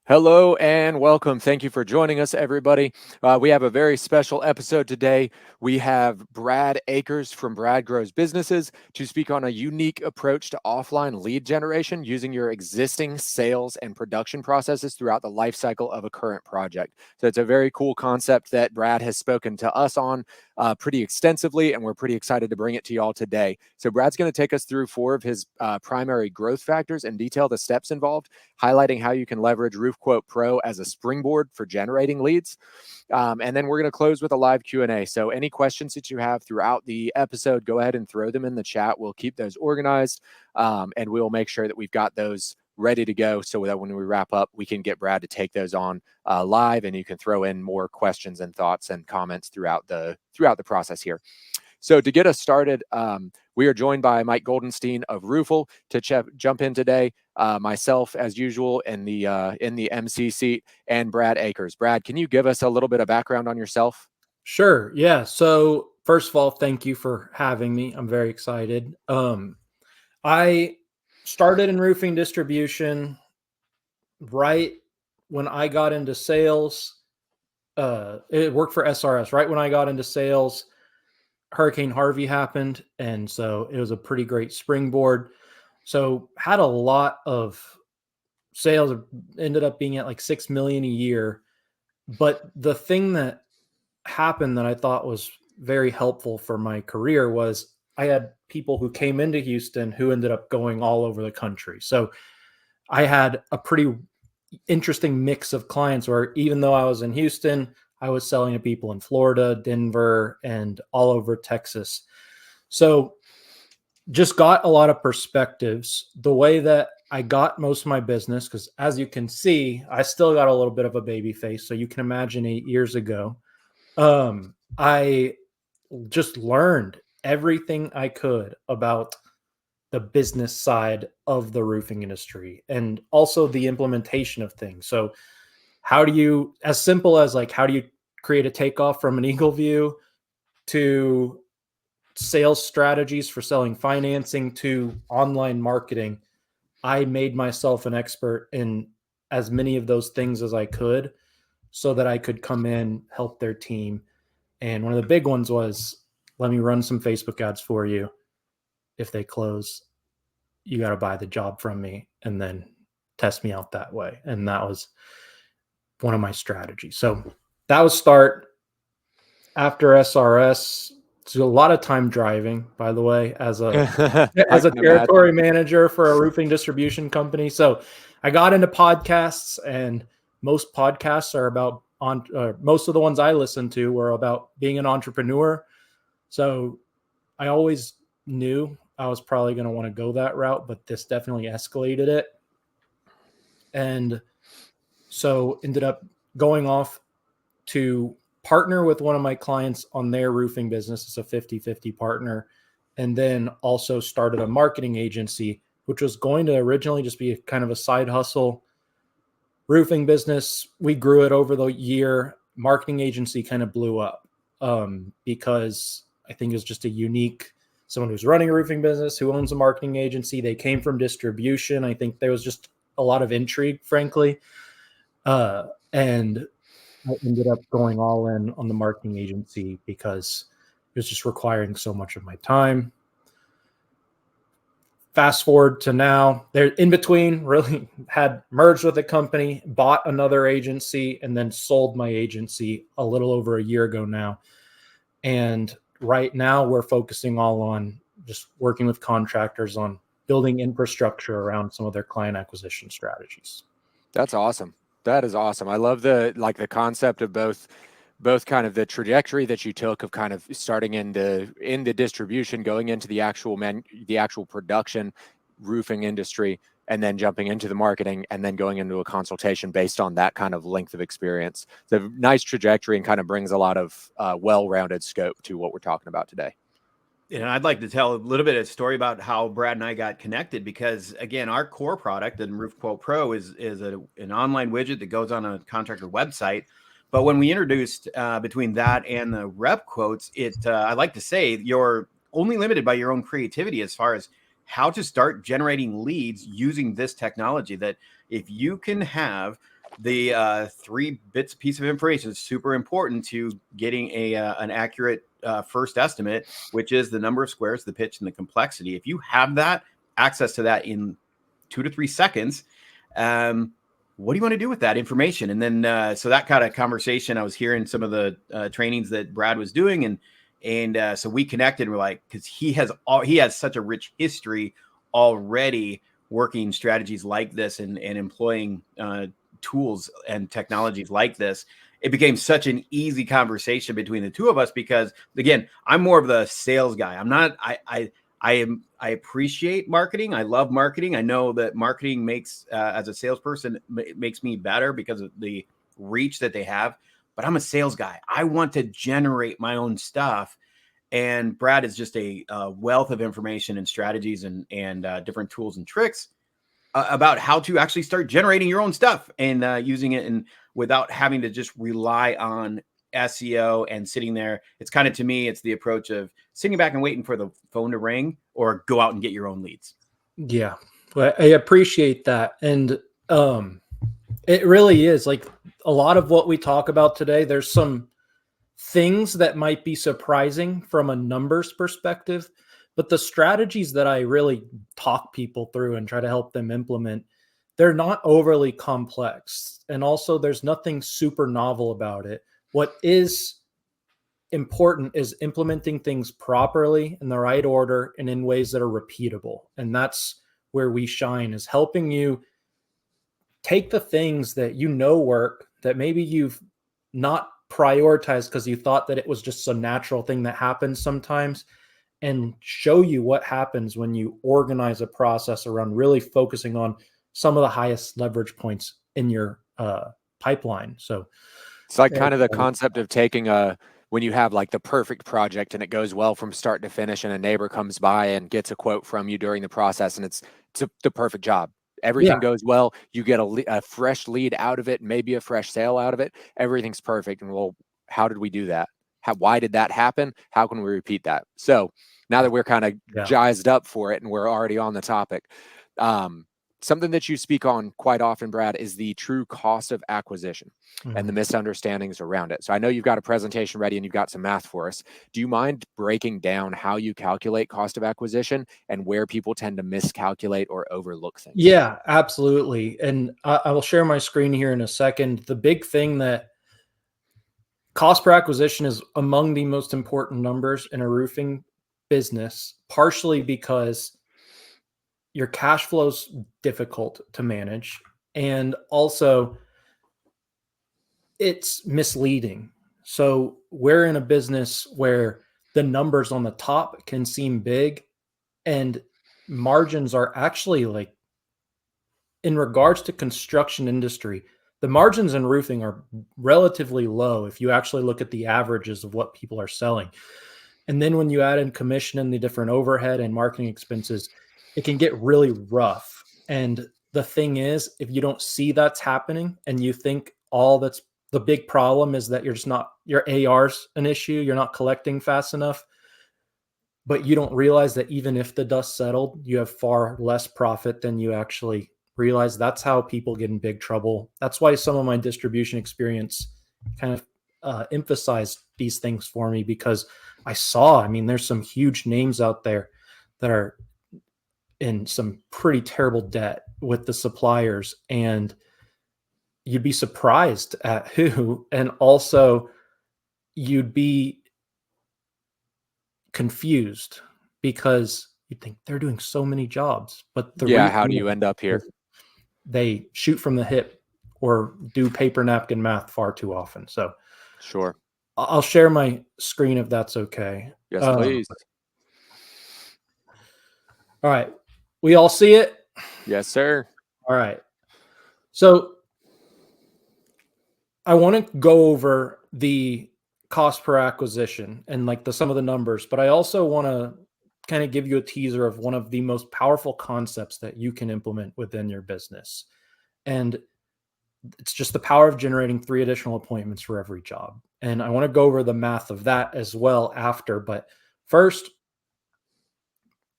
Hello and welcome. Thank you for joining us, everybody. We have a very special episode today. We have Brad Akers from Brad Grows Businesses to speak on a unique approach to offline lead generation using your existing sales and production processes throughout the life cycle of a current project. So it's a very cool concept that Brad has spoken to us on pretty extensively, and we're pretty excited to bring it to you all today. So Brad's going to take us through four of his primary growth factors and detail the steps involved, highlighting how you can leverage RoofQuote Pro as a springboard for generating leads. And then we're going to close with a live Q&A. So any questions that you have throughout the episode, go ahead and throw them in the chat. We'll keep those organized, and we'll make sure that we've got those ready to go so that when we wrap up, we can get Brad to take those on live, and you can throw in more questions and thoughts and comments throughout the process here. So to get us started, we are joined by Mike Goldenstein of ROOFLE to jump in today. Myself, as usual, in the MC seat, and Brad Akers. Brad, can you give us a little bit of background on yourself? Sure. Yeah. So first of all, thank you for having me. I'm very excited. I started in roofing distribution right when I got into sales. It worked for SRS. Right when I got into sales, Hurricane Harvey happened, and so it was a pretty great springboard. So had a lot of sales, ended up being at like 6 million a year. But the thing that happened that I thought was very helpful for my career was I had people who came into Houston who ended up going all over the country. So I had a pretty interesting mix of clients where even though I was in Houston, I was selling to people in Florida, Denver, and all over Texas. So just got a lot of perspectives. The way that I got most of my business, because as you can see, I still got a little bit of a baby face. So you can imagine 8 years ago, I just learned everything I could about the business side of the roofing industry and also the implementation of things. So how do you, as simple as like, how do you create a takeoff from an eagle view to sales strategies for selling financing to online marketing? I made myself an expert in as many of those things as I could so that I could come in, help their team. And one of the big ones was, let me run some Facebook ads for you. If they close, you got to buy the job from me and then test me out that way. And that was one of my strategies. So that was start. After SRS, so a lot of time driving, by the way, as a territory manager for a roofing distribution company. So I got into podcasts, and most podcasts are about most of the ones I listen to were about being an entrepreneur. So I always knew I was probably going to want to go that route, but this definitely escalated it. And so ended up going off to partner with one of my clients on their roofing business. It's a 50-50 partner. And then also started a marketing agency, which was going to originally just be kind of a side hustle roofing business. We grew it over the year. Marketing agency kind of blew up because I think it's just a unique, someone who's running a roofing business, who owns a marketing agency. They came from distribution. I think there was just a lot of intrigue, frankly. And I ended up going all in on the marketing agency because it was just requiring so much of my time. Fast forward to now, they're in between, really had merged with a company, bought another agency, and then sold my agency a little over a year ago now. And right now we're focusing all on just working with contractors on building infrastructure around some of their client acquisition strategies. That's awesome. That is awesome. I love the concept of both kind of the trajectory that you took of kind of starting in the distribution, going into the actual production roofing industry, and then jumping into the marketing, and then going into a consultation based on that kind of length of experience. It's a nice trajectory and kind of brings a lot of well-rounded scope to what we're talking about today. And I'd like to tell a little bit of story about how Brad and I got connected, because again, our core product in RoofQuote Pro is an online widget that goes on a contractor website. But when we introduced between that and the rep quotes, I like to say you're only limited by your own creativity as far as how to start generating leads using this technology. That if you can have the 3 bits piece of information is super important to getting an accurate first estimate, which is the number of squares, the pitch, and the complexity. If you have that access to that in 2 to 3 seconds, what do you want to do with that information? And then so that kind of conversation, I was hearing some of the trainings that Brad was doing, and so we connected. We're like, because he has such a rich history already working strategies like this and employing tools and technologies like this. It became such an easy conversation between the two of us because, again, I'm more of the sales guy. I'm not. I appreciate marketing. I love marketing. I know that marketing makes, as a salesperson, makes me better because of the reach that they have. But I'm a sales guy. I want to generate my own stuff. And Brad is just a wealth of information and strategies and different tools and tricks about how to actually start generating your own stuff and using it, and without having to just rely on SEO and sitting there. It's kind of, to me, it's the approach of sitting back and waiting for the phone to ring, or go out and get your own leads. Yeah, well, I appreciate that. And it really is like a lot of what we talk about today. There's some things that might be surprising from a numbers perspective, but the strategies that I really talk people through and try to help them implement, they're not overly complex. And also there's nothing super novel about it. What is important is implementing things properly in the right order and in ways that are repeatable. And that's where we shine, is helping you take the things that you know work, that maybe you've not prioritized because you thought that it was just some natural thing that happens sometimes, and show you what happens when you organize a process around really focusing on some of the highest leverage points in your pipeline. So it's like kind of the concept of taking when you have like the perfect project and it goes well from start to finish, and a neighbor comes by and gets a quote from you during the process, and it's the perfect job. Everything goes well. You get a fresh lead out of it, maybe a fresh sale out of it. Everything's perfect. And well, how did we do that? Why did that happen? How can we repeat that? So now that we're kind of jazzed up for it and we're already on the topic, something that you speak on quite often, Brad, is the true cost of acquisition and the misunderstandings around it. So I know you've got a presentation ready and you've got some math for us. Do you mind breaking down how you calculate cost of acquisition and where people tend to miscalculate or overlook things? Yeah, absolutely. And I will share my screen here in a second. The big thing that cost per acquisition is among the most important numbers in a roofing business, partially because your cash flow is difficult to manage, and also it's misleading. So we're in a business where the numbers on the top can seem big, and margins are actually, like, in regards to construction industry, the margins in roofing are relatively low if you actually look at the averages of what people are selling. And then when you add in commission and the different overhead and marketing expenses, it can get really rough. And the thing is, if you don't see that's happening and you think all that's the big problem is that you're just not, your AR's an issue, you're not collecting fast enough, but you don't realize that even if the dust settled, you have far less profit than you actually realize. That's how people get in big trouble. That's why some of my distribution experience kind of emphasized these things for me, because I mean, there's some huge names out there that are in some pretty terrible debt with the suppliers, and you'd be surprised at who, and also you'd be confused because you'd think they're doing so many jobs, but how do you end up here? They shoot from the hip or do paper napkin math far too often. So sure, I'll share my screen if that's okay. Yes, please. All right. We all see it? Yes, sir. All right. So I want to go over the cost per acquisition and like some of the numbers, but I also want to kind of give you a teaser of one of the most powerful concepts that you can implement within your business. And it's just the power of generating 3 additional appointments for every job. And I want to go over the math of that as well after. But first,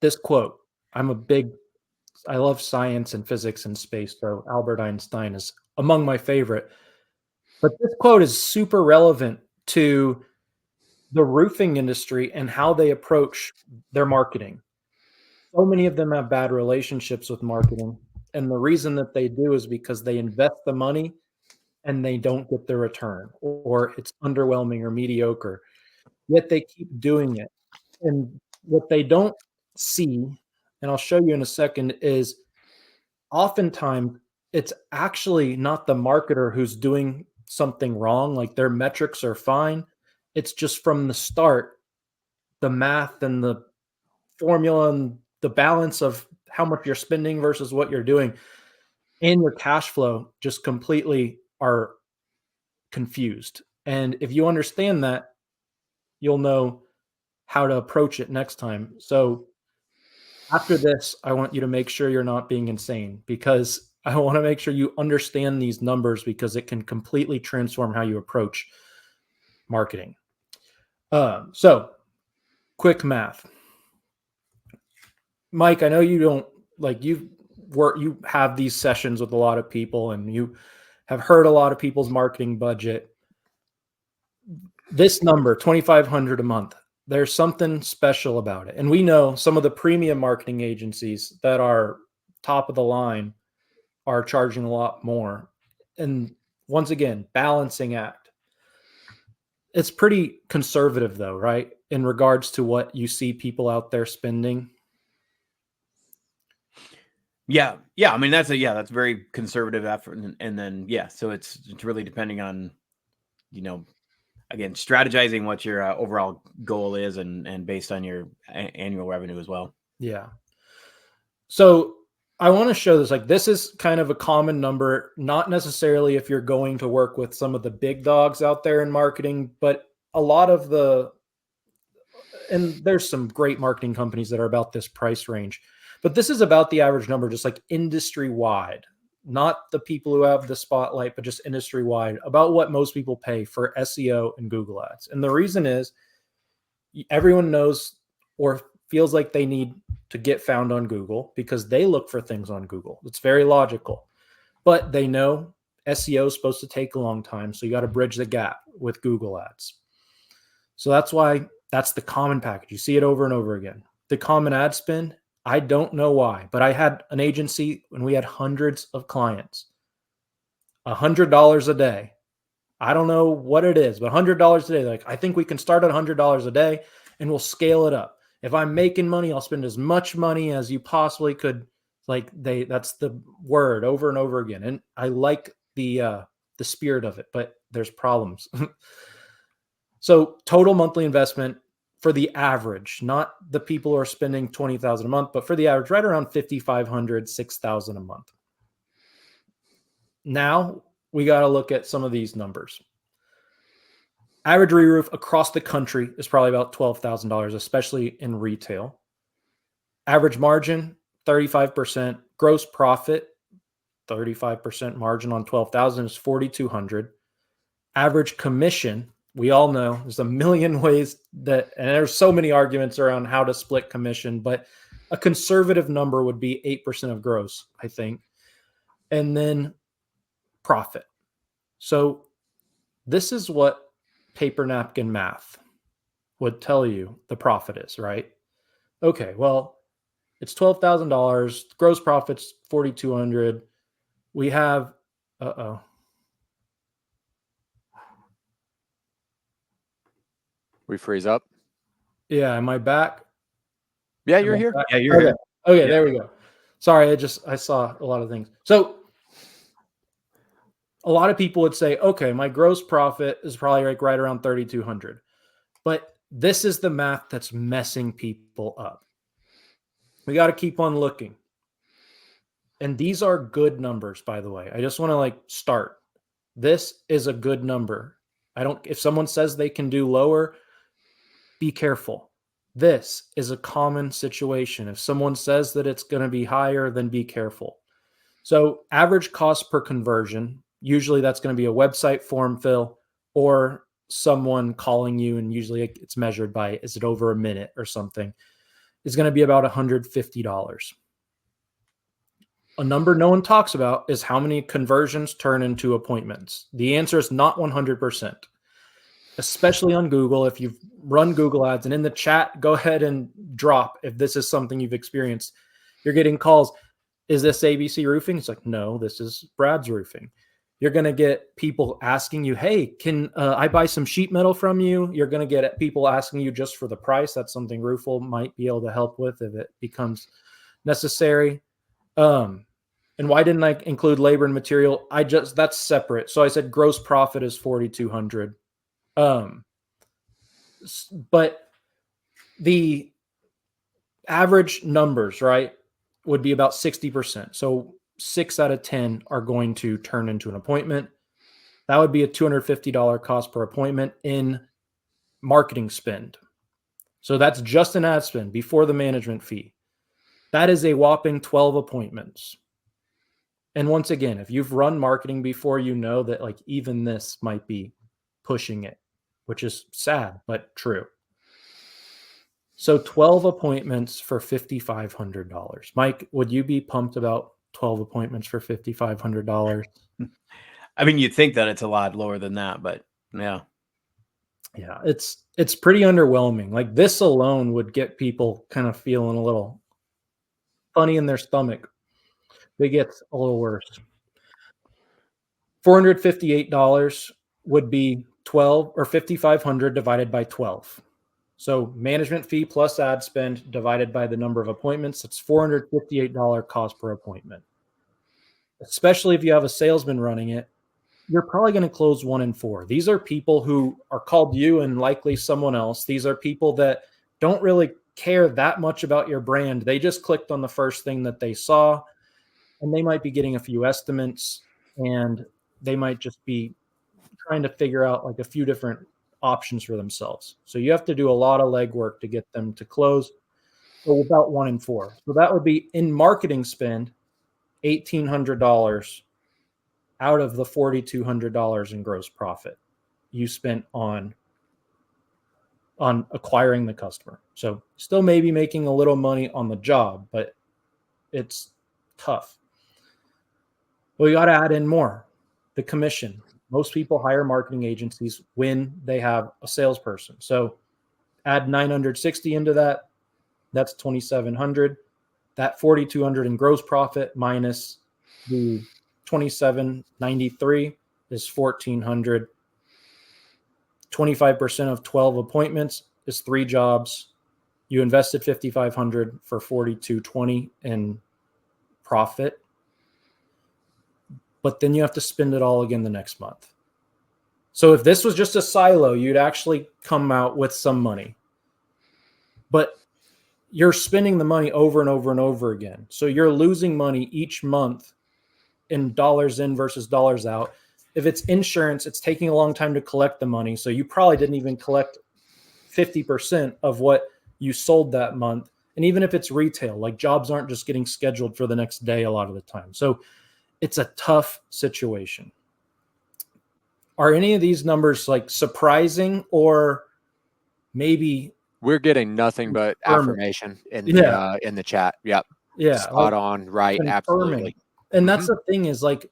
this quote. I'm a big I love science and physics and space, so Albert Einstein is among my favorite. But this quote is super relevant to the roofing industry and how they approach their marketing. So many of them have bad relationships with marketing. And the reason that they do is because they invest the money and they don't get the return, or it's underwhelming or mediocre. Yet they keep doing it. And what they don't see, and I'll show you in a second, is oftentimes it's actually not the marketer who's doing something wrong. Like their metrics are fine. It's just from the start, the math and the formula and the balance of how much you're spending versus what you're doing and your cash flow just completely are confused. And if you understand that, you'll know how to approach it next time. So after this, I want you to make sure you're not being insane, because I want to make sure you understand these numbers, because it can completely transform how you approach marketing. So quick math. Mike, I know you don't you have these sessions with a lot of people and you have heard a lot of people's marketing budget. This number, $2,500 a month, there's something special about it. And we know some of the premium marketing agencies that are top of the line are charging a lot more. And once again, balancing act. It's pretty conservative though, right? In regards to what you see people out there spending. Yeah. I mean, that's very conservative effort. And then, so it's really depending on, again, strategizing what your overall goal is and based on your annual revenue as well. Yeah. So I want to show this. Like, this is kind of a common number, not necessarily if you're going to work with some of the big dogs out there in marketing, but a lot of and there's some great marketing companies that are about this price range, but this is about the average number, just like industry wide, not the people who have the spotlight, but just industry wide, about what most people pay for SEO and Google ads. And the reason is everyone knows or feels like they need to get found on Google because they look for things on Google. It's very logical, but they know SEO is supposed to take a long time. So you got to bridge the gap with Google ads. So that's why that's the common package. You see it over and over again. The common ad spend, I don't know why, but I had an agency when we had hundreds of clients, $100 a day. I don't know what it is, but $100 a day. Like, I think we can start at $100 a day and we'll scale it up. If I'm making money, I'll spend as much money as you possibly could. Like that's the word over and over again. And I like the spirit of it, but there's problems. So total monthly investment for the average, not the people who are spending $20,000 a month, but for the average, right around $5,500, $6,000 a month. Now we got to look at some of these numbers. Average re-roof across the country is probably about $12,000, especially in retail. Average margin, 35%. Gross profit, 35% margin on 12,000 is 4,200. Average commission, we all know there's a million ways and there's so many arguments around how to split commission, but a conservative number would be 8% of gross, I think. And then profit. So this is what paper napkin math would tell you the profit is, right? Okay, well, it's $12,000. Gross profit's 4,200. We have, We freeze up. Yeah, am I back? Yeah, you're here. Yeah, you're here. Okay, Yeah. there we go. Sorry, I saw a lot of things. So a lot of people would say, okay, my gross profit is probably like right around 3,200. But this is the math that's messing people up. We got to keep on looking. And these are good numbers, by the way. I just want to start. This is a good number. If someone says they can do lower, be careful. This is a common situation. If someone says that it's going to be higher, then be careful. So average cost per conversion, usually that's going to be a website form fill or someone calling you, and usually it's measured by, is it over a minute or something, is going to be about $150. A number no one talks about is how many conversions turn into appointments. The answer is not 100%, especially on Google. If you've run Google ads, and in the chat, go ahead and drop if this is something you've experienced. You're getting calls. Is this ABC Roofing? It's like, no, this is Brad's Roofing. You're going to get people asking you, hey, can I buy some sheet metal from you? You're going to get people asking you just for the price. That's something ROOFLE might be able to help with if it becomes necessary. And why didn't I include labor and material? That's separate. So I said gross profit is 4,200. But the average numbers, right, would be about 60%. So 6 out of 10 are going to turn into an appointment. That would be a $250 cost per appointment in marketing spend. So that's just an ad spend before the management fee. That is a whopping 12 appointments. And once again, if you've run marketing before, you know that like even this might be pushing it, which is sad, but true. So 12 appointments for $5,500. Mike, would you be pumped about 12 appointments for $5,500? I mean, you'd think that it's a lot lower than that, but yeah. Yeah, it's pretty underwhelming. Like this alone would get people kind of feeling a little funny in their stomach. It gets a little worse. $458 would be 12 or 5,500 divided by 12. So management fee plus ad spend divided by the number of appointments, that's $458 cost per appointment. Especially if you have a salesman running it, you're probably going to close 1 in 4. These are people who are called you and likely someone else. These are people that don't really care that much about your brand. They just clicked on the first thing that they saw, and they might be getting a few estimates, and they might just be trying to figure out like a few different options for themselves. So you have to do a lot of legwork to get them to close. So about 1 in 4. So that would be in marketing spend, $1,800 out of the $4,200 in gross profit you spent on acquiring the customer. So still maybe making a little money on the job, but it's tough. Well, you got to add in more. The commission. Most people hire marketing agencies when they have a salesperson. So add 960 into that. That's 2,700. That 4,200 in gross profit minus the 2,793 is 1,400. 25% of 12 appointments is 3 jobs. You invested 5,500 for 4,220 in profit. But then you have to spend it all again the next month. So if this was just a silo, you'd actually come out with some money. But you're spending the money over and over and over again. So you're losing money each month in dollars in versus dollars out. If it's insurance, it's taking a long time to collect the money. So you probably didn't even collect 50% of what you sold that month. And even if it's retail, like jobs aren't just getting scheduled for the next day a lot of the time. So it's a tough situation. Are any of these numbers like surprising, or maybe we're getting nothing but affirmation in the chat? Yep. Yeah. Spot on. Right. Confirming. Absolutely. And that's the thing is like,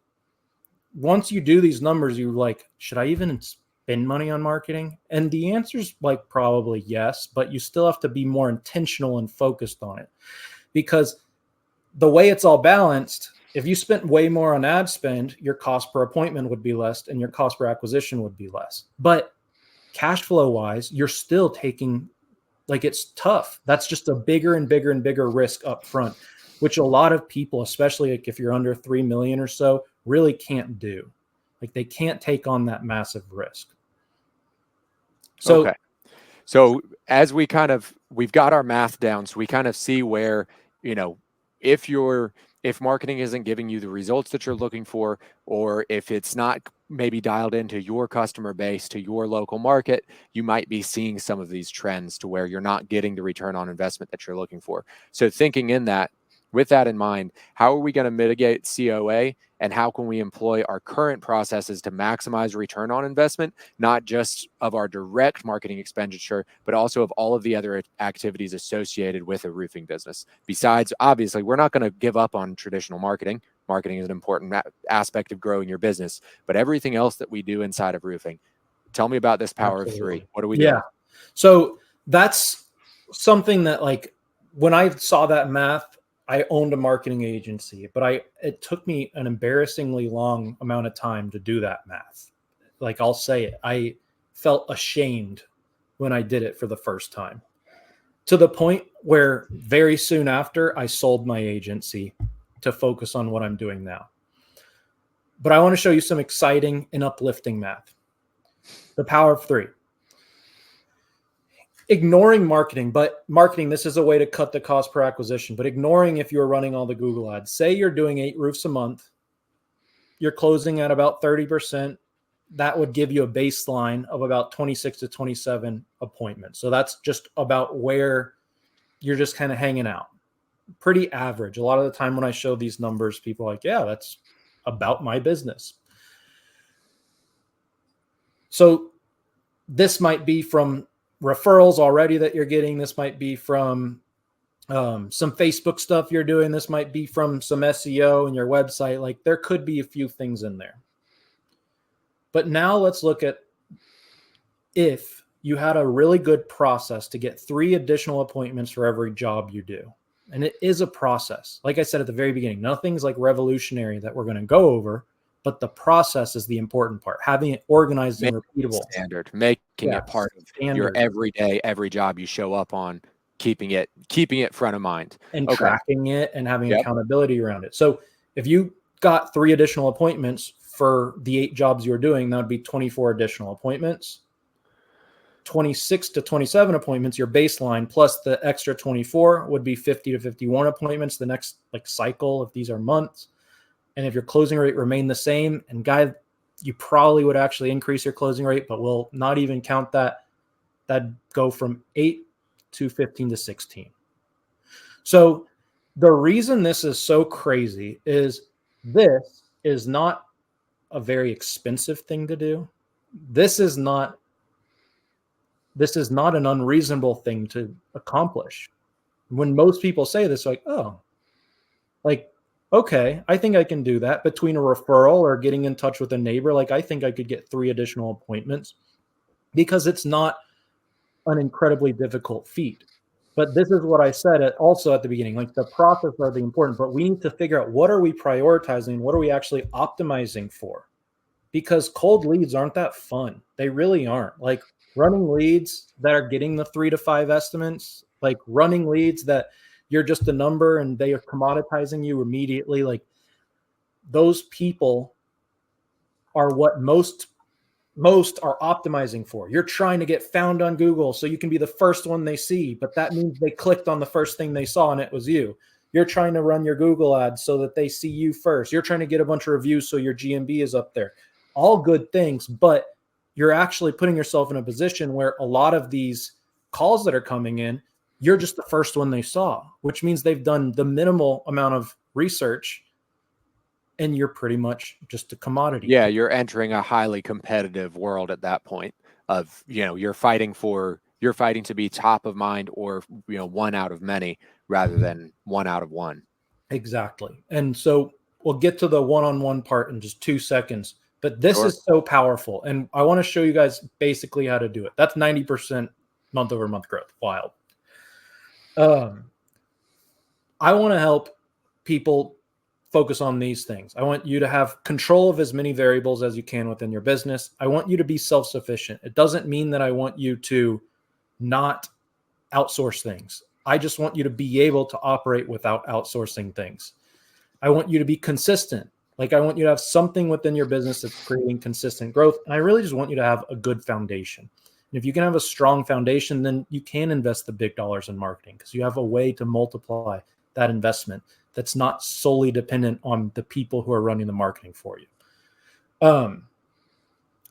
once you do these numbers, you're like, should I even spend money on marketing? And the answer is like probably yes, but you still have to be more intentional and focused on it, because the way it's all balanced, if you spent way more on ad spend, your cost per appointment would be less and your cost per acquisition would be less. But cash flow wise, you're still taking, like, it's tough. That's just a bigger and bigger and bigger risk up front, which a lot of people, especially like if you're under 3 million or so, really can't do. Like they can't take on that massive risk. So, okay. So as we've got our math down, so we kind of see where, if marketing isn't giving you the results that you're looking for, or if it's not maybe dialed into your customer base, to your local market, you might be seeing some of these trends to where you're not getting the return on investment that you're looking for. So thinking in that, With that in mind, how are we going to mitigate COA, and how can we employ our current processes to maximize return on investment, not just of our direct marketing expenditure, but also of all of the other activities associated with a roofing business? Besides, obviously, we're not going to give up on traditional marketing. Marketing is an important aspect of growing your business, but everything else that we do inside of roofing. Tell me about this power of three. What are we doing? So that's something that, like, when I saw that math, I owned a marketing agency, but it took me an embarrassingly long amount of time to do that math. Like, I'll say it, I felt ashamed when I did it for the first time, to the point where very soon after I sold my agency to focus on what I'm doing now. But I want to show you some exciting and uplifting math. The power of three. Ignoring marketing, this is a way to cut the cost per acquisition, but ignoring if you're running all the Google ads. Say you're doing 8 roofs a month, you're closing at about 30%. That would give you a baseline of about 26 to 27 appointments. So that's just about where you're just kind of hanging out. Pretty average. A lot of the time when I show these numbers, people are like, yeah, that's about my business. So this might be from referrals already that you're getting. This might be from some Facebook stuff you're doing. This might be from some SEO in your website. Like, there could be a few things in there. But now let's look at if you had a really good process to get 3 additional appointments for every job you do. And it is a process. Like I said at the very beginning, nothing's like revolutionary that we're going to go over, but the process is the important part. Having it organized and repeatable. Standard, making it part of your everyday, every job you show up on, keeping it front of mind. And tracking it and having accountability around it. So if you got 3 additional appointments for the 8 jobs you're doing, that would be 24 additional appointments. 26 to 27 appointments, your baseline, plus the extra 24 would be 50 to 51 appointments the next cycle, if these are months. And if your closing rate remained the same, and guy, you probably would actually increase your closing rate, but we'll not even count that. That'd go from 8 to 15 to 16. So the reason this is so crazy is this is not a very expensive thing to do. This is not an unreasonable thing to accomplish. When most people say this, like, oh, like, okay, I think I can do that between a referral or getting in touch with a neighbor. Like, I think I could get 3 additional appointments, because it's not an incredibly difficult feat. But this is what I said also at the beginning, like, the process are the important, but we need to figure out, what are we prioritizing? What are we actually optimizing for? Because cold leads aren't that fun. They really aren't. Like, running leads that are getting the 3 to 5 estimates, like running leads that you're just a number and they are commoditizing you immediately. Like, those people are what most are optimizing for. You're trying to get found on Google so you can be the first one they see, but that means they clicked on the first thing they saw and it was you. You're trying to run your Google ads so that they see you first. You're trying to get a bunch of reviews so your GMB is up there. All good things, but you're actually putting yourself in a position where a lot of these calls that are coming in, you're just the first one they saw, which means they've done the minimal amount of research and you're pretty much just a commodity. Yeah, you're entering a highly competitive world at that point of, you're fighting to be top of mind, or, one out of many rather than one out of one. Exactly. And so we'll get to the one-on-one part in just 2 seconds, but this is so powerful. And I want to show you guys basically how to do it. That's 90% month over month growth. Wild. I want to help people focus on these things. I want you to have control of as many variables as you can within your business. I want you to be self-sufficient. It doesn't mean that I want you to not outsource things. I just want you to be able to operate without outsourcing things. I want you to be consistent. Like, I want you to have something within your business that's creating consistent growth. And I really just want you to have a good foundation. And if you can have a strong foundation, then you can invest the big dollars in marketing, because you have a way to multiply that investment that's not solely dependent on the people who are running the marketing for you.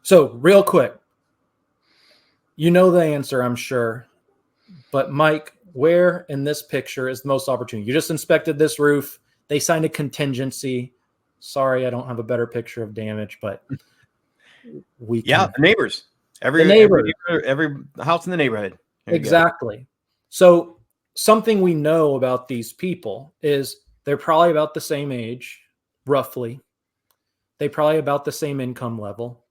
So real quick, you know the answer, I'm sure. But Mike, where in this picture is the most opportunity? You just inspected this roof. They signed a contingency. Sorry, I don't have a better picture of damage, but we Yeah, can. the neighbors. Every house in the neighborhood. Exactly. So something we know about these people is they're probably about the same age, roughly. They probably about the same income level.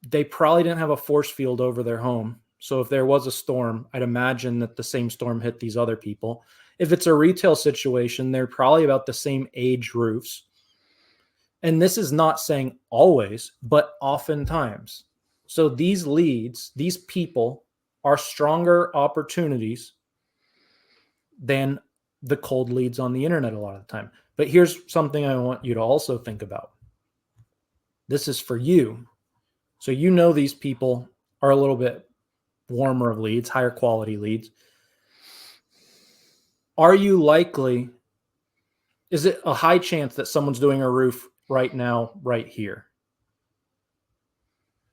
They probably didn't have a force field over their home. So if there was a storm, I'd imagine that the same storm hit these other people. If it's a retail situation, they're probably about the same age roofs. And this is not saying always, but oftentimes. So these leads, these people are stronger opportunities than the cold leads on the internet a lot of the time. But here's something I want you to also think about. This is for you. So you know these people are a little bit warmer of leads, higher quality leads. Are you likely, is it a high chance that someone's doing a roof right now, right here?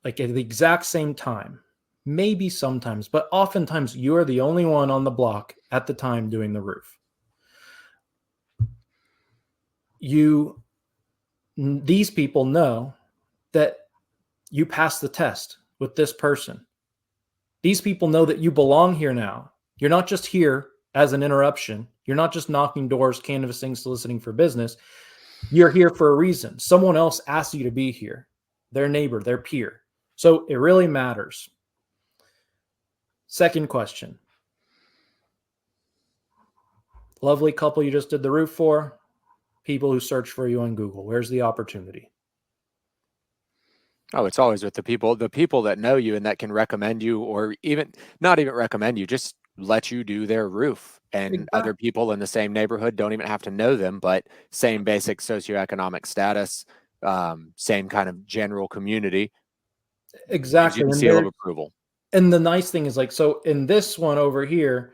Like at the exact same time? Maybe sometimes, but oftentimes you are the only one on the block at the time doing the roof. These people know that you passed the test with this person. These people know that you belong here now. You're not just here as an interruption. You're not just knocking doors, canvassing, soliciting for business. You're here for a reason. Someone else asked you to be here. Their neighbor, their peer. So it really matters. Second question. Lovely couple you just did the roof for. People who search for you on Google. Where's the opportunity? Oh, it's always with the people that know you and that can recommend you, or even not even recommend you, just let you do their roof. And Exactly. Other people in the same neighborhood don't even have to know them, but same basic socioeconomic status, same kind of general community. Exactly. Gives you the seal of approval. And the nice thing is, like, so in this one over here,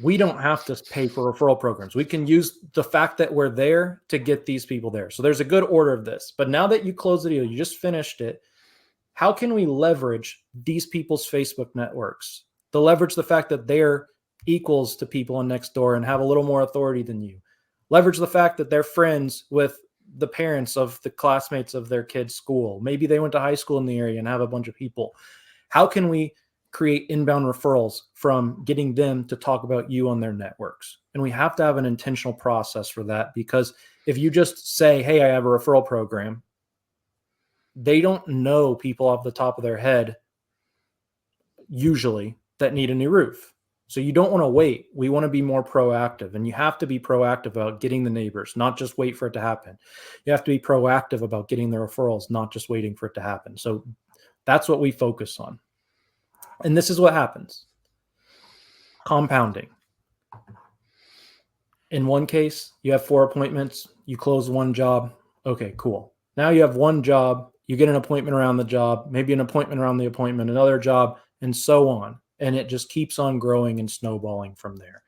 we don't have to pay for referral programs. We can use the fact that we're there to get these people there. So there's a good order of this. But now that you close the deal, you just finished it. How can we leverage these people's Facebook networks to leverage the fact that they're equals to people on next door and have a little more authority than you? Leverage the fact that they're friends with the parents of the classmates of their kids' school. Maybe they went to high school in the area and have a bunch of people. How can we create inbound referrals from getting them to talk about you on their networks? And we have to have an intentional process for that, because if you just say, hey, I have a referral program, they don't know people off the top of their head usually that need a new roof. So you don't want to wait. We want to be more proactive, and you have to be proactive about getting the neighbors, not just wait for it to happen. You have to be proactive about getting the referrals, not just waiting for it to happen. So that's what we focus on. And this is what happens. Compounding. In one case, you have 4 appointments, you close one job. Okay, cool. Now you have one job, you get an appointment around the job, maybe an appointment around the appointment, another job, and so on. And it just keeps on growing and snowballing from there.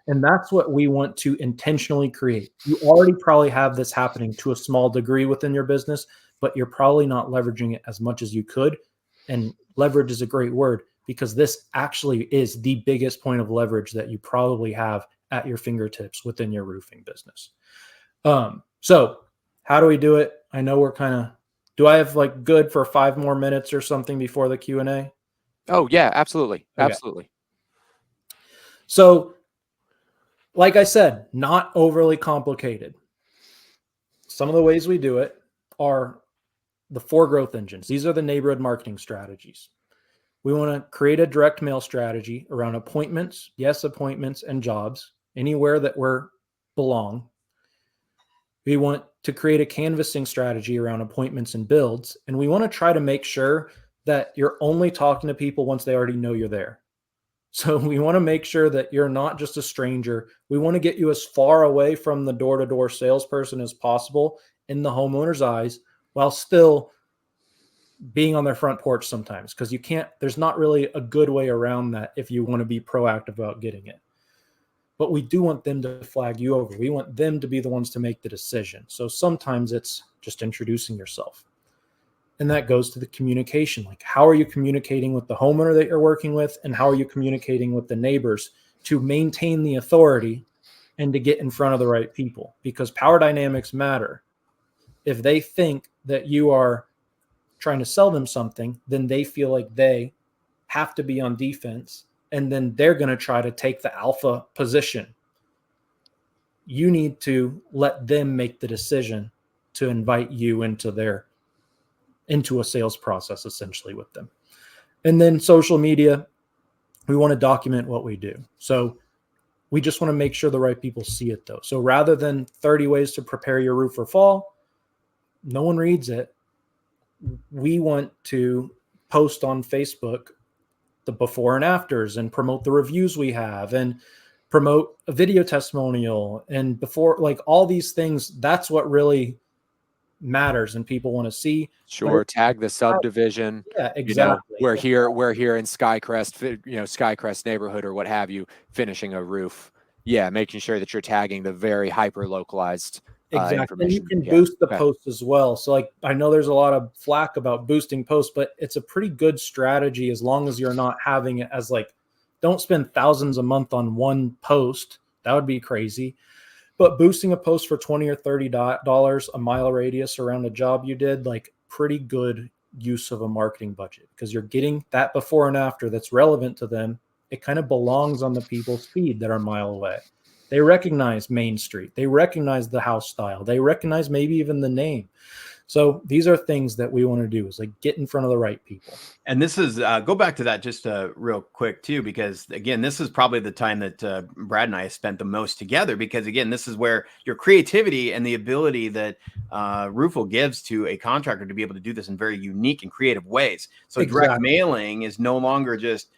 And that's what we want to intentionally create. You already probably have this happening to a small degree within your business, but you're probably not leveraging it as much as you could. And leverage is a great word, because this actually is the biggest point of leverage that you probably have at your fingertips within your roofing business. So how do we do it? I know we're kind of, do I have like good for 5 more minutes or something before the Q&A? Oh yeah, absolutely. Okay. Absolutely. So like I said, not overly complicated. Some of the ways we do it are the 4 growth engines. These are the neighborhood marketing strategies. We want to create a direct mail strategy around appointments, appointments and jobs, anywhere that we belong. We want to create a canvassing strategy around appointments and builds. And we want to try to make sure that you're only talking to people once they already know you're there. So we want to make sure that you're not just a stranger. We want to get you as far away from the door-to-door salesperson as possible in the homeowner's eyes, while still being on their front porch sometimes, because there's not really a good way around that if you want to be proactive about getting it. But we do want them to flag you over. We want them to be the ones to make the decision. So sometimes it's just introducing yourself. And that goes to the communication. Like, how are you communicating with the homeowner that you're working with? And how are you communicating with the neighbors to maintain the authority and to get in front of the right people, because power dynamics matter. If they think that you are trying to sell them something, then they feel like they have to be on defense, and then they're going to try to take the alpha position. You need to let them make the decision to invite you into a sales process, essentially, with them. And then social media, we want to document what we do. So we just want to make sure the right people see it, though. So rather than 30 ways to prepare your roof for fall, no one reads it. We want to post on Facebook the before and afters and promote the reviews we have and promote a video testimonial and before, like all these things. That's what really matters and people want to see. Sure. Tag the subdivision. Yeah, exactly. We're here in Skycrest, Skycrest neighborhood or what have you, finishing a roof. Yeah. Making sure that you're tagging the very hyper localized exactly. And you can boost the post as well. So like, I know there's a lot of flack about boosting posts, but it's a pretty good strategy as long as you're not having it as like, don't spend thousands a month on one post. That would be crazy. But boosting a post for $20 or $30 a mile radius around a job you did, like pretty good use of a marketing budget, because you're getting that before and after that's relevant to them. It kind of belongs on the people's feed that are a mile away. They recognize Main Street. They recognize the house style. They recognize maybe even the name. So these are things that we want to do, is like get in front of the right people. And this is, go back to that just real quick too, because again, this is probably the time that Brad and I have spent the most together, because again, this is where your creativity and the ability that ROOFLE gives to a contractor to be able to do this in very unique and creative ways. So Exactly. Direct mailing is no longer just,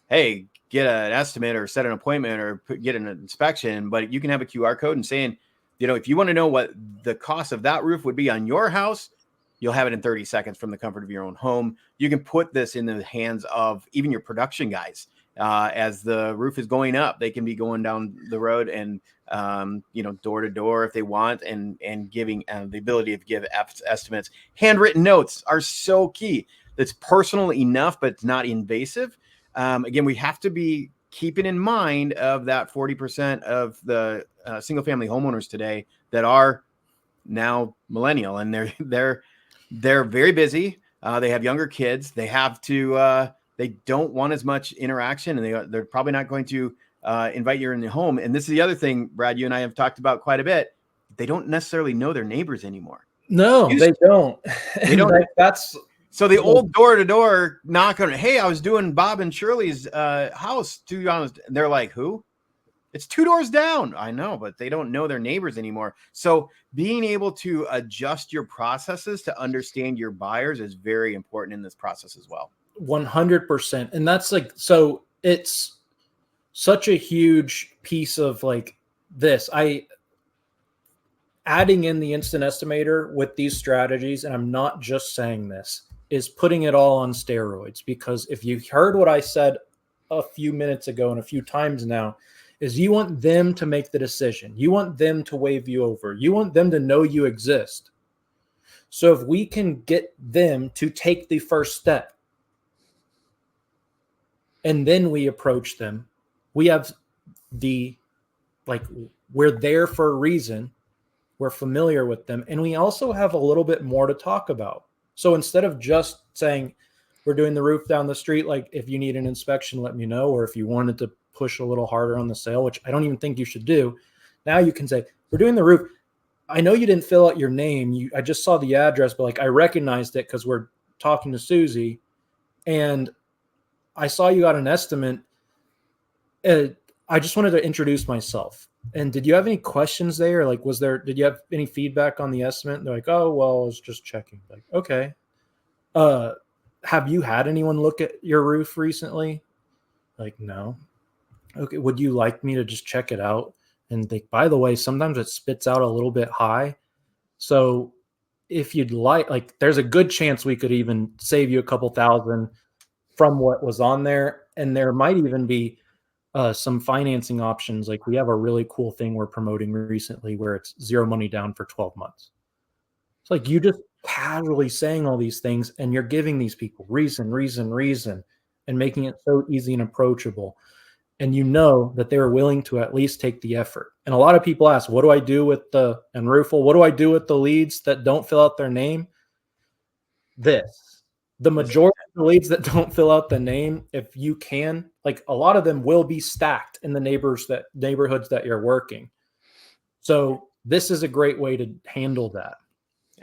hey, get an estimate or set an appointment or get an inspection, but you can have a QR code and saying, if you want to know what the cost of that roof would be on your house, you'll have it in 30 seconds from the comfort of your own home. You can put this in the hands of even your production guys. As the roof is going up, they can be going down the road and, door to door if they want, and giving the ability to give estimates. Handwritten notes are so key. It's personal enough, but it's not invasive. Again, we have to be keeping in mind of that 40% of the single family homeowners today that are now millennial, and they're very busy. They have younger kids. They have to, they don't want as much interaction, and they're probably not going to invite you in the home. And this is the other thing, Brad, you and I have talked about quite a bit. They don't necessarily know their neighbors anymore. No, they don't. They don't. That's so the old door-to-door knock on, hey, I was doing Bob and Shirley's house. To be honest, they're like, who? It's 2 doors down. I know, but they don't know their neighbors anymore. So being able to adjust your processes to understand your buyers is very important in this process as well. 100%. And that's like, so it's such a huge piece of like this. Adding in the instant estimator with these strategies, and I'm not just saying this, is putting it all on steroids. Because if you heard what I said a few minutes ago and a few times now, is you want them to make the decision. You want them to wave you over. You want them to know you exist. So if we can get them to take the first step and then we approach them, we have we're there for a reason. We're familiar with them. And we also have a little bit more to talk about. So instead of just saying, we're doing the roof down the street, like if you need an inspection, let me know. Or if you wanted to push a little harder on the sale, which I don't even think you should do. Now you can say, we're doing the roof. I know you didn't fill out your name. I just saw the address, but like I recognized it because we're talking to Susie and I saw you got an estimate. I just wanted to introduce myself. And did you have any questions there? Like, did you have any feedback on the estimate? And they're like, oh, well, I was just checking. Like, okay. Have you had anyone look at your roof recently? Like, no. Okay. Would you like me to just check it out? And by the way, sometimes it spits out a little bit high. So if you'd like, there's a good chance we could even save you a couple thousand from what was on there. And there might even be some financing options. Like we have a really cool thing we're promoting recently where it's 0 money down for 12 months. It's like you just casually saying all these things and you're giving these people reason, and making it so easy and approachable. and you know that they were willing to at least take the effort. And a lot of people ask, what do I do with and ROOFLE, what do I do with the leads that don't fill out their name? The majority of the leads that don't fill out the name, if you can, like a lot of them will be stacked in the neighborhoods that you're working. So this is a great way to handle that.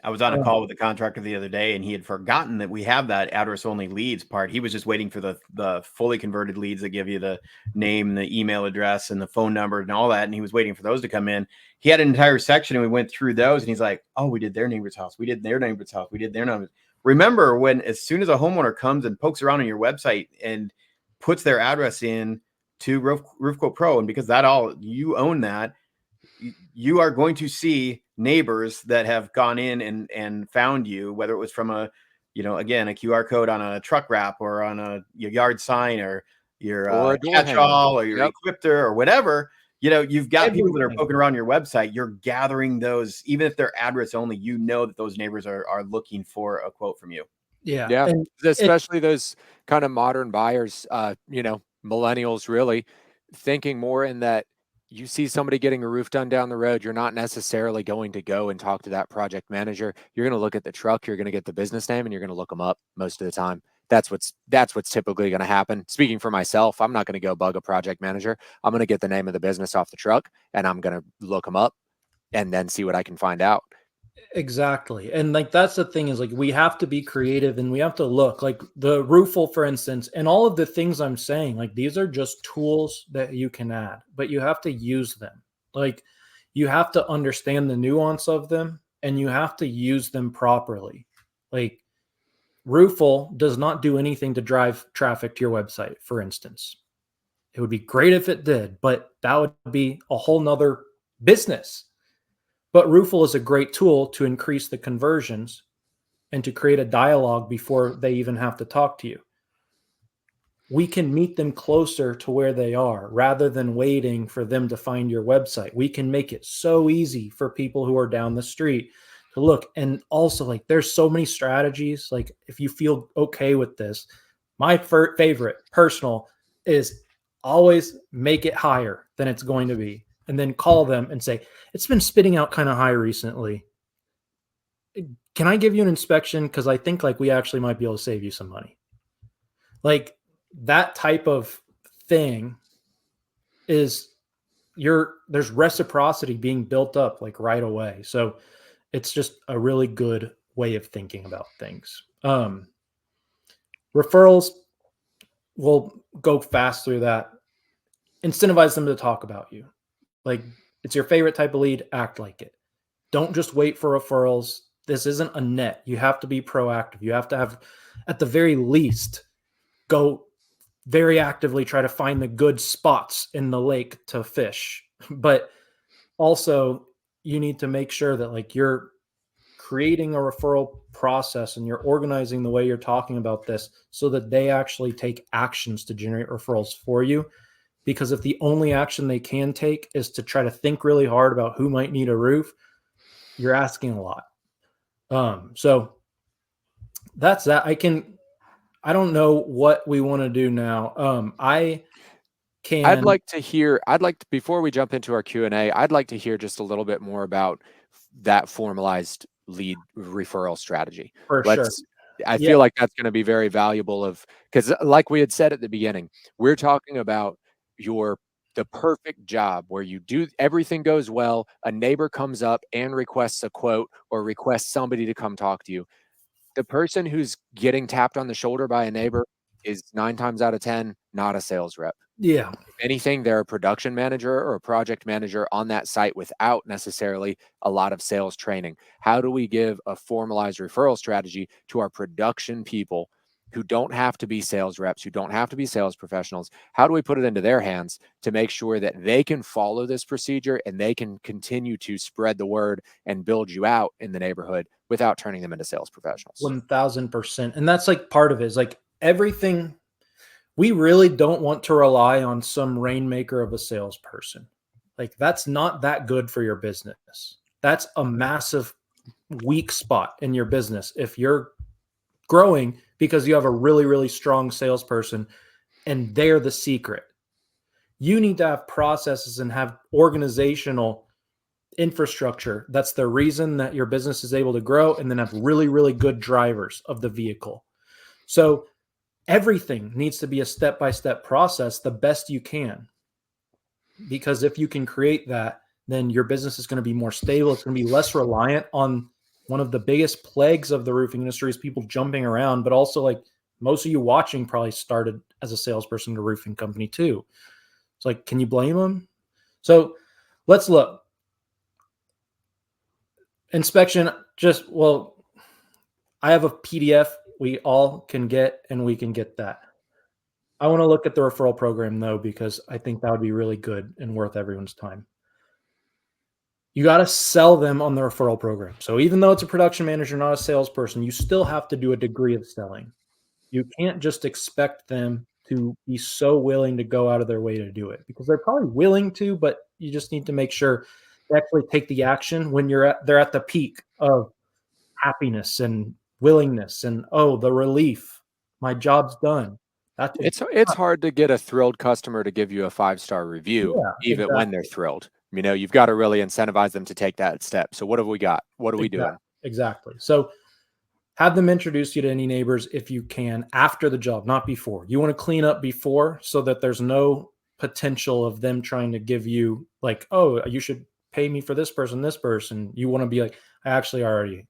I was on a call with a contractor the other day, and he had forgotten that we have that address only leads part. He was just waiting for the fully converted leads that give you the name, the email address, and the phone number and all that. And he was waiting for those to come in. He had an entire section, and we went through those, and he's like, "Oh, we did their neighbor's house. We did their neighbor's house. We did their neighbor's." Remember, as soon as a homeowner comes and pokes around on your website and puts their address in to Roof Quote Pro, and because you own that, you are going to see neighbors that have gone in and found you, whether it was from a QR code on a truck wrap or on your yard sign or your catch-all or your equipter or whatever. You've got people that are poking around your website. You're gathering those, even if they're address only, that those neighbors are looking for a quote from you. Yeah. Yeah. And especially those kind of modern buyers, millennials really thinking more in that you see somebody getting a roof done down the road, you're not necessarily going to go and talk to that project manager. You're going to look at the truck, you're going to get the business name, and you're going to look them up most of the time. That's what's typically going to happen. Speaking for myself, I'm not going to go bug a project manager. I'm going to get the name of the business off the truck, and I'm going to look them up and then see what I can find out. Exactly. And like, that's the thing is like, we have to be creative and we have to look like the ROOFLE, for instance, and all of the things I'm saying, like these are just tools that you can add, but you have to use them. Like you have to understand the nuance of them and you have to use them properly. Like ROOFLE does not do anything to drive traffic to your website, for instance. It would be great if it did, but that would be a whole nother business. But ROOFLE is a great tool to increase the conversions and to create a dialogue before they even have to talk to you. We can meet them closer to where they are rather than waiting for them to find your website. We can make it so easy for people who are down the street to look. And also, like, there's so many strategies. Like, if you feel okay with this, my favorite personal is always make it higher than it's going to be. And then call them and say, it's been spitting out kind of high recently. Can I give you an inspection? Because I think like we actually might be able to save you some money. Like that type of thing is there's reciprocity being built up like right away. So it's just a really good way of thinking about things. Referrals, we'll go fast through that. Incentivize them to talk about you. Like it's your favorite type of lead, act like it. Don't just wait for referrals. This isn't a net. You have to be proactive. You have to have, at the very least, go very actively try to find the good spots in the lake to fish. But also you need to make sure that like you're creating a referral process and you're organizing the way you're talking about this so that they actually take actions to generate referrals for you. Because if the only action they can take is to try to think really hard about who might need a roof, you're asking a lot. So that's that. I don't know what we want to do now. Before we jump into our Q&A, I'd like to hear just a little bit more about that formalized lead referral strategy. Sure. I feel like that's going to be very valuable because like we had said at the beginning, we're talking about the perfect job where you do everything goes well. A neighbor comes up and requests a quote or requests somebody to come talk to you. The person who's getting tapped on the shoulder by a neighbor is 9 times out of 10 not a sales rep. Yeah. If anything, they're a production manager or a project manager on that site without necessarily a lot of sales training. How do we give a formalized referral strategy to our production people who don't have to be sales reps, who don't have to be sales professionals? How do we put it into their hands to make sure that they can follow this procedure and they can continue to spread the word and build you out in the neighborhood without turning them into sales professionals? 1000%. And that's like part of it is like everything. We really don't want to rely on some rainmaker of a salesperson. Like that's not that good for your business. That's a massive weak spot in your business. If you're growing because you have a really, really strong salesperson and they're the secret. You need to have processes and have organizational infrastructure. That's the reason that your business is able to grow, and then have really, really good drivers of the vehicle. So everything needs to be a step-by-step process, the best you can. Because if you can create that, then your business is going to be more stable. It's going to be less reliant on one of the biggest plagues of the roofing industry is people jumping around, but also like most of you watching probably started as a salesperson at a roofing company too. It's like, can you blame them? So let's look. Inspection, I have a PDF we all can get, and we can get that. I want to look at the referral program though, because I think that would be really good and worth everyone's time. You got to sell them on the referral program. So even though it's a production manager, not a salesperson, you still have to do a degree of selling. You can't just expect them to be so willing to go out of their way to do it, because they're probably willing to, but you just need to make sure they actually take the action when they're at the peak of happiness and willingness and, oh, the relief, my job's done. It's hard to get a thrilled customer to give you a 5-star review, Yeah, even when they're thrilled. You know, you've got to really incentivize them to take that step. So what have we got? What are we doing? Exactly. So have them introduce you to any neighbors if you can after the job, not before. You want to clean up before so that there's no potential of them trying to give you like, oh, you should pay me for this person, this person. You want to be like, I actually already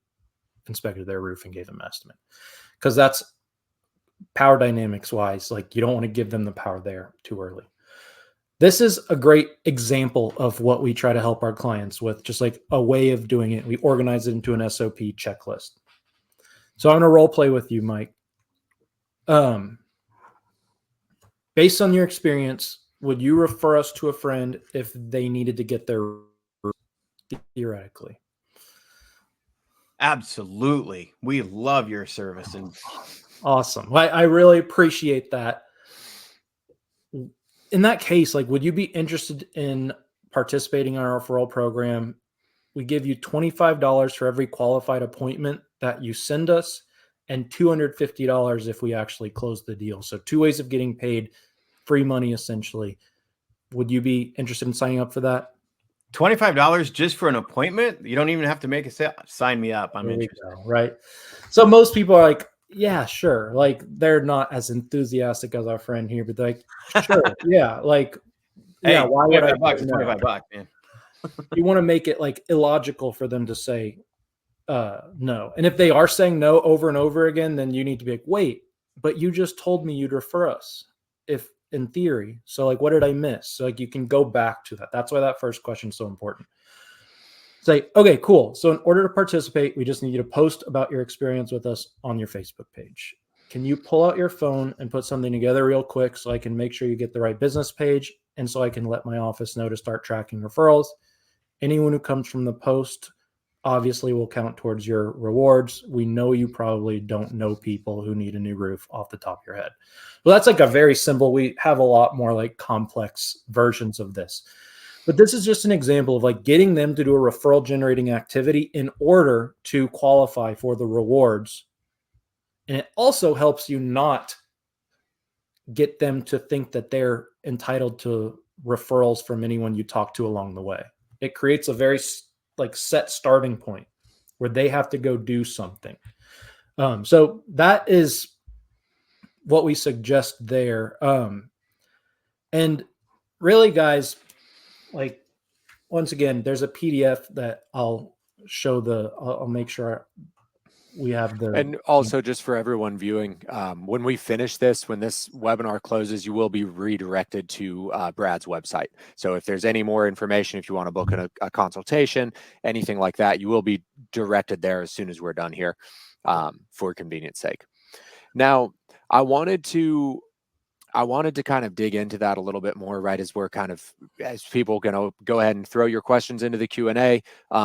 inspected their roof and gave them an estimate, because that's power dynamics wise. Like, you don't want to give them the power there too early. This is a great example of what we try to help our clients with, just like a way of doing it. We organize it into an SOP checklist. So I'm going to role play with you, Mike. Based on your experience, would you refer us to a friend if they needed to get their roof, theoretically? Absolutely. We love your service. And awesome. I really appreciate that. In that case, like, would you be interested in participating in our referral program? We give you $25 for every qualified appointment that you send us, and $250 if we actually close the deal. So 2 ways of getting paid, free money essentially. Would you be interested in signing up for that? $25 just for an appointment? You don't even have to make a sale. Sign me up. I'm interested. Right. So most people are like, yeah, sure. Like, they're not as enthusiastic as our friend here, but like, sure. Yeah. Like, hey, yeah. Why would I? $25, man. You want to make it like illogical for them to say no. And if they are saying no over and over again, then you need to be like, wait, but you just told me you'd refer us, if in theory. So like, what did I miss? So like, you can go back to that. That's why that first question is so important. Say, okay, cool. So in order to participate, we just need you to post about your experience with us on your Facebook page. Can you pull out your phone and put something together real quick so I can make sure you get the right business page, and so I can let my office know to start tracking referrals? Anyone who comes from the post obviously will count towards your rewards. We know you probably don't know people who need a new roof off the top of your head. Well, that's like a very simple, we have a lot more like complex versions of this. But this is just an example of like getting them to do a referral generating activity in order to qualify for the rewards. And it also helps you not get them to think that they're entitled to referrals from anyone you talk to along the way. It creates a very like set starting point where they have to go do something. So that is what we suggest there. And really, guys, like, once again, there's a PDF that I'll make sure we have the. And also, just for everyone viewing, when we finish this, when this webinar closes, you will be redirected to Brad's website. So if there's any more information, if you want to book a consultation, anything like that, you will be directed there as soon as we're done here, for convenience sake. Now, I wanted to kind of dig into that a little bit more, right, as people can go ahead and throw your questions into the Q&A,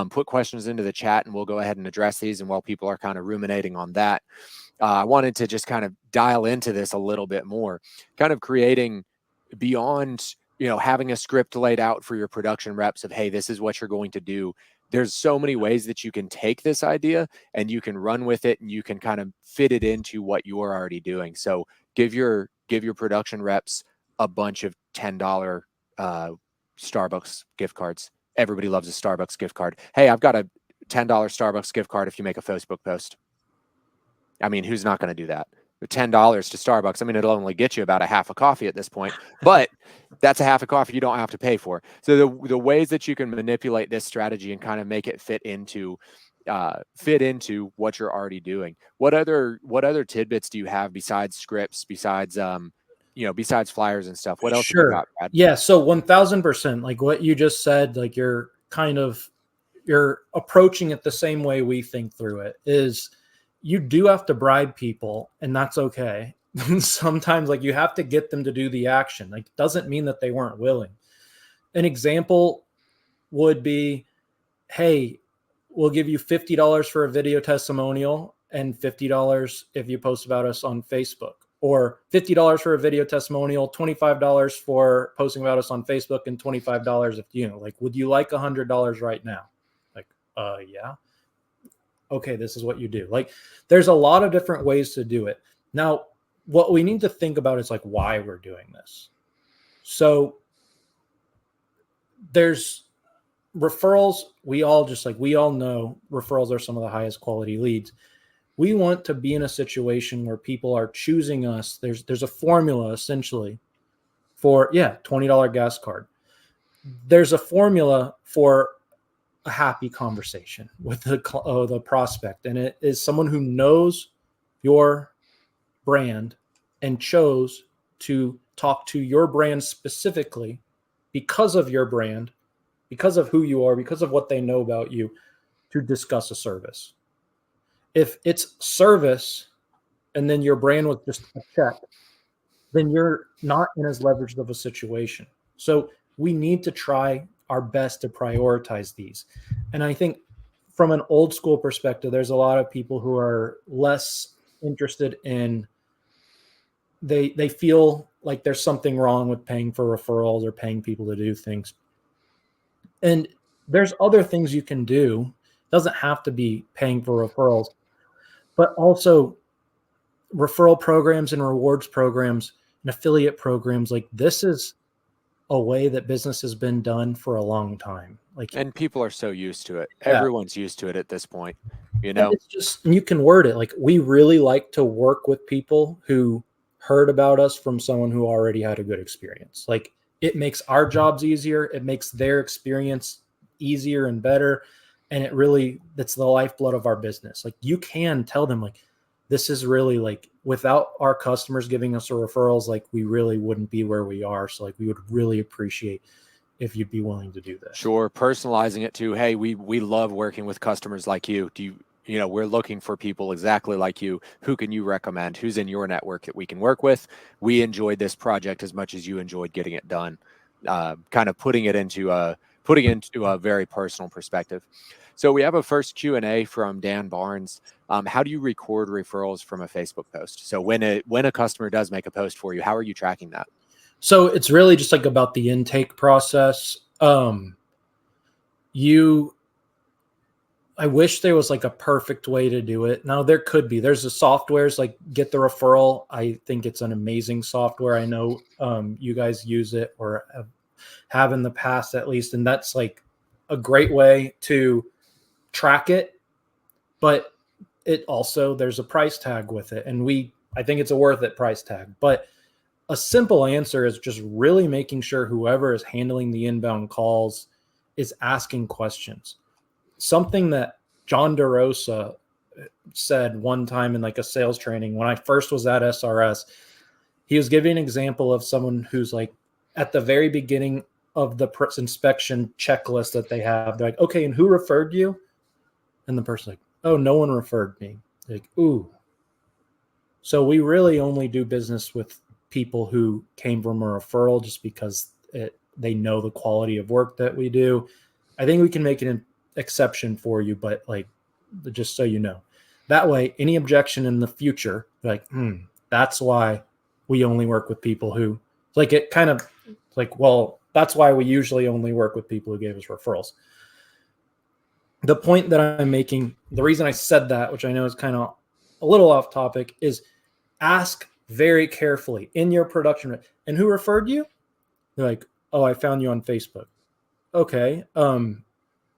put questions into the chat, and we'll go ahead and address these. And while people are kind of ruminating on that, I wanted to just kind of dial into this a little bit more, kind of creating beyond, having a script laid out for your production reps of, hey, this is what you're going to do. There's so many ways that you can take this idea and you can run with it, and you can kind of fit it into what you're already doing. So give your production reps a bunch of $10 Starbucks gift cards. Everybody loves a Starbucks gift card. Hey, I've got a $10 Starbucks gift card if you make a Facebook post. I mean, who's not going to do that? $10 to Starbucks. I mean, it'll only get you about a half a coffee at this point, but that's a half a coffee you don't have to pay for. So the ways that you can manipulate this strategy and kind of make it fit into what you're already doing. What other tidbits do you have besides scripts, besides besides flyers and stuff? What else have you got, Brad? Yeah, so 1000%, like what you just said, like you're approaching it the same way we think through it. Is you do have to bribe people, and that's okay. Sometimes like you have to get them to do the action. Like it doesn't mean that they weren't willing. An example would be, hey, we'll give you $50 for a video testimonial and $50 if you post about us on Facebook, or $50 for a video testimonial, $25 for posting about us on Facebook, and $25 if like, would you like $100 right now? Like, yeah. Okay, this is what you do. Like, there's a lot of different ways to do it. Now, what we need to think about is like why we're doing this. So there's referrals. We all know referrals are some of the highest quality leads. We want to be in a situation where people are choosing us. There's a formula essentially for, $20 gas card. There's a formula for a happy conversation with the prospect. And it is someone who knows your brand and chose to talk to your brand specifically because of your brand, because of who you are, because of what they know about you, to discuss a service. If it's service and then your brand was just a check, then you're not in as leveraged of a situation. So we need to try our best to prioritize these. And I think from an old school perspective, there's a lot of people who are less interested in, they feel like there's something wrong with paying for referrals or paying people to do things. And there's other things you can do. It doesn't have to be paying for referrals, but also referral programs and rewards programs and affiliate programs. Like, this is a way that business has been done for a long time. Like, and people are so used to it. Yeah. Everyone's used to it at this point. It's just, you can word it like, we really like to work with people who heard about us from someone who already had a good experience. Like, it makes our jobs easier. It makes their experience easier and better. And that's the lifeblood of our business. Like, you can tell them like, this is really like, without our customers giving us referrals, like, we really wouldn't be where we are. So like, we would really appreciate if you'd be willing to do this. Sure. Personalizing it to, hey, we love working with customers like you. We're looking for people exactly like you. Who can you recommend? Who's in your network that we can work with? We enjoyed this project as much as you enjoyed getting it done. Kind of putting it into a very personal perspective. So we have a first Q&A from Dan Barnes. How do you record referrals from a Facebook post? So when a customer does make a post for you, how are you tracking that? So it's really just like about the intake process. I wish there was like a perfect way to do it. Now there could be. There's the softwares like Get the Referral. I think it's an amazing software. I know you guys use it or have in the past at least, and that's like a great way to track it. But it also, there's a price tag with it, and I think it's a worth it price tag. But a simple answer is just really making sure whoever is handling the inbound calls is asking questions. Something that John DeRosa said one time in like a sales training when I first was at SRS, he was giving an example of someone who's like at the very beginning of the inspection checklist that they have. They're like, okay, and who referred you? And the person's like, oh, no one referred me. They're like, ooh. So we really only do business with people who came from a referral just because they know the quality of work that we do. I think we can make an exception for you, but like, just so you know, that way, any objection in the future, like, that's why we only work with people who, like, it kind of like, well, that's why we usually only work with people who gave us referrals. The point that I'm making, the reason I said that, which I know is kind of a little off topic, is ask very carefully in your production. And who referred you? They're like, Oh, I found you on Facebook. Okay.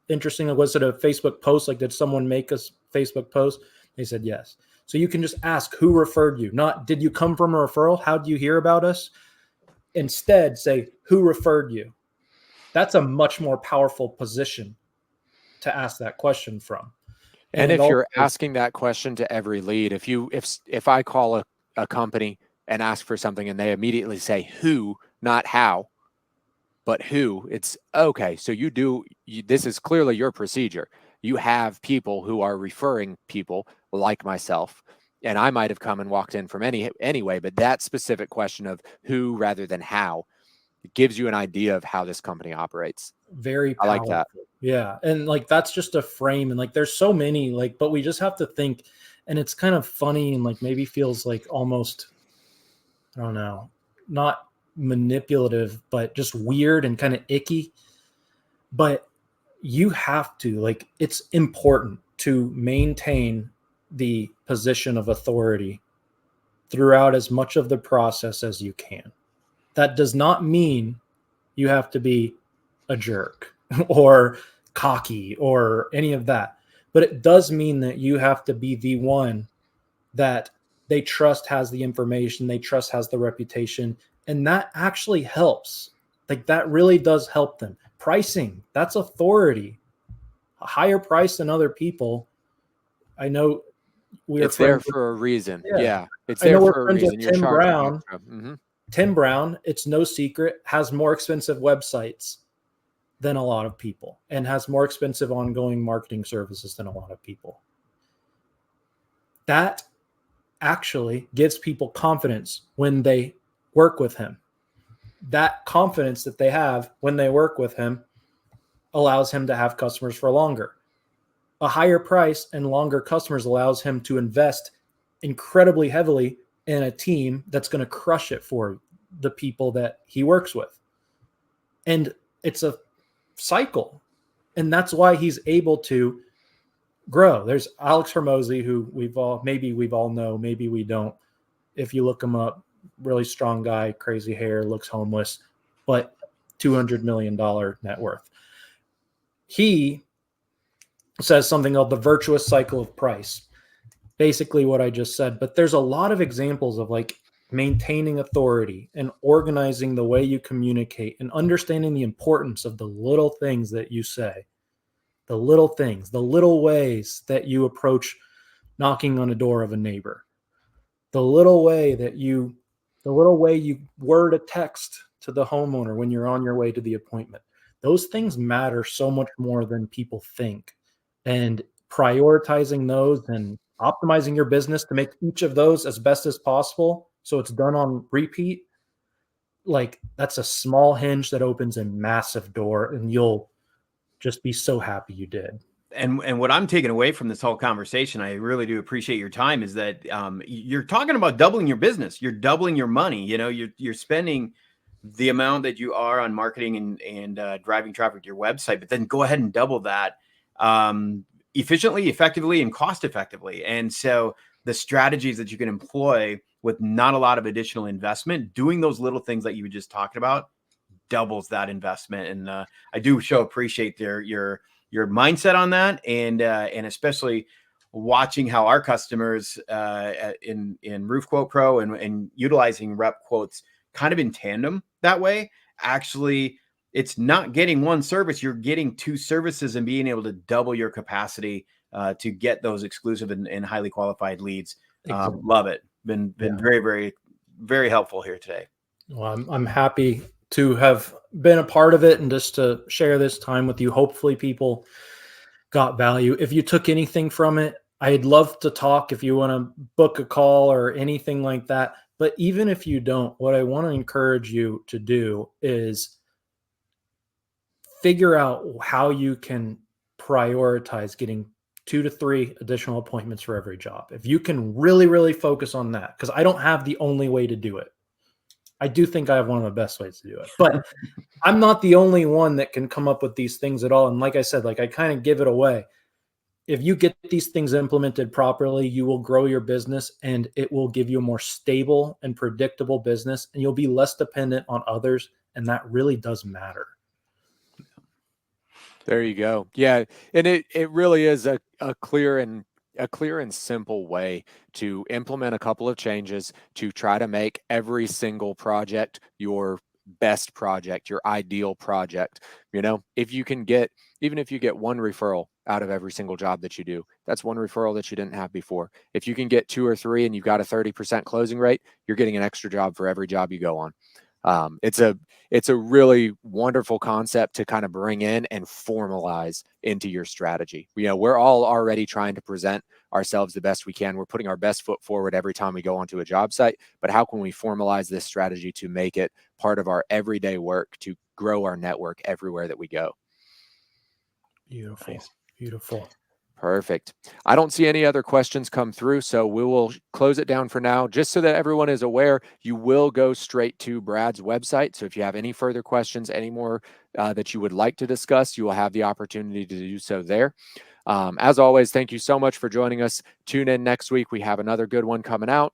Interesting. Was it a Facebook post? Like, did someone make a Facebook post? They said yes. So you can just ask who referred you, not did you come from a referral? How did you hear about us? Instead, say who referred you. That's a much more powerful position to ask that question from. And if you're asking that question to every lead, if I call a company and ask for something and they immediately say who, not how, but who, it's okay. So this is clearly your procedure. You have people who are referring people like myself, and I might have come and walked in from anyway, but that specific question of who rather than how, it gives you an idea of how this company operates. Very powerful. I like that. Yeah. And like, that's just a frame. And like, there's so many, like, but we just have to think, and it's kind of funny and like maybe feels like almost, I don't know, not manipulative, but just weird and kind of icky. But you have to, like, it's important to maintain the position of authority throughout as much of the process as you can. That does not mean you have to be a jerk or cocky or any of that. But it does mean that you have to be the one that they trust has the information, they trust has the reputation. And that actually helps. Like, that really does help them. Pricing, that's authority. A higher price than other people. I know it's there for a reason. Yeah. It's there for a reason. Tim Brown. Mm-hmm. Tim Brown, it's no secret, has more expensive websites than a lot of people and has more expensive ongoing marketing services than a lot of people. That actually gives people confidence when they work with him. That confidence that they have when they work with him allows him to have customers for longer. A higher price and longer customers allows him to invest incredibly heavily in a team that's going to crush it for the people that he works with. And it's a cycle. And that's why he's able to grow. There's Alex Hormozy, who maybe we've all know, maybe we don't. If you look him up, really strong guy, crazy hair, looks homeless, but $200 million net worth. He says something called the virtuous cycle of price. Basically what I just said, but there's a lot of examples of like maintaining authority and organizing the way you communicate and understanding the importance of the little things that you say, the little things, the little ways that you approach knocking on a door of a neighbor, the little way you word a text to the homeowner when you're on your way to the appointment. Those things matter so much more than people think. And prioritizing those and optimizing your business to make each of those as best as possible so it's done on repeat, like, that's a small hinge that opens a massive door, and you'll just be so happy you did. And what I'm taking away from this whole conversation, I really do appreciate your time, is that you're talking about doubling your business. You're doubling your money. You know, you're spending the amount that you are on marketing and driving traffic to your website, but then go ahead and double that efficiently, effectively, and cost effectively. And so the strategies that you can employ with not a lot of additional investment, doing those little things that you were just talking about, doubles that investment. And I do appreciate your mindset on that, and especially watching how our customers in Roof Quote Pro and utilizing rep quotes kind of in tandem that way. Actually, it's not getting one service, you're getting two services and being able to double your capacity to get those exclusive and highly qualified leads. Exactly. Love it. Been very, very, very helpful here today. Well, I'm happy to have been a part of it and just to share this time with you. Hopefully people got value. If you took anything from it, I'd love to talk if you want to book a call or anything like that. But even if you don't, what I want to encourage you to do is figure out how you can prioritize getting 2 to 3 additional appointments for every job. If you can really, really focus on that, because I don't have the only way to do it. I do think I have one of the best ways to do it, but I'm not the only one that can come up with these things at all. And like I said, like, I kind of give it away. If you get these things implemented properly, you will grow your business, and it will give you a more stable and predictable business, and you'll be less dependent on others And that really does matter. There you go. Yeah. And it really is a clear and simple way to implement a couple of changes to try to make every single project your best project, your ideal project. You know, if you can get, even if you get one referral out of every single job that you do, that's one referral that you didn't have before. If you can get 2 or 3 and you've got a 30% closing rate, you're getting an extra job for every job you go on. It's a really wonderful concept to kind of bring in and formalize into your strategy. You know, we're all already trying to present ourselves the best we can. We're putting our best foot forward every time we go onto a job site, but how can we formalize this strategy to make it part of our everyday work to grow our network everywhere that we go? Beautiful. Nice. Beautiful. Perfect. I don't see any other questions come through, so we will close it down for now. Just so that everyone is aware, you will go straight to Brad's website. So if you have any further questions, any more that you would like to discuss, you will have the opportunity to do so there. As always, thank you so much for joining us. Tune in next week. We have another good one coming out.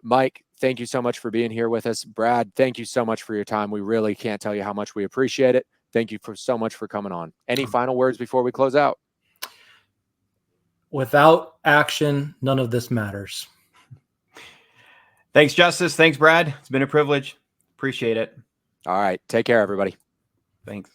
Mike, thank you so much for being here with us. Brad, thank you so much for your time. We really can't tell you how much we appreciate it. Thank you so much for coming on. Any final words before we close out? Without action, none of this matters. Thanks, Justice. Thanks, Brad. It's been a privilege. Appreciate it. All right. Take care, everybody. Thanks.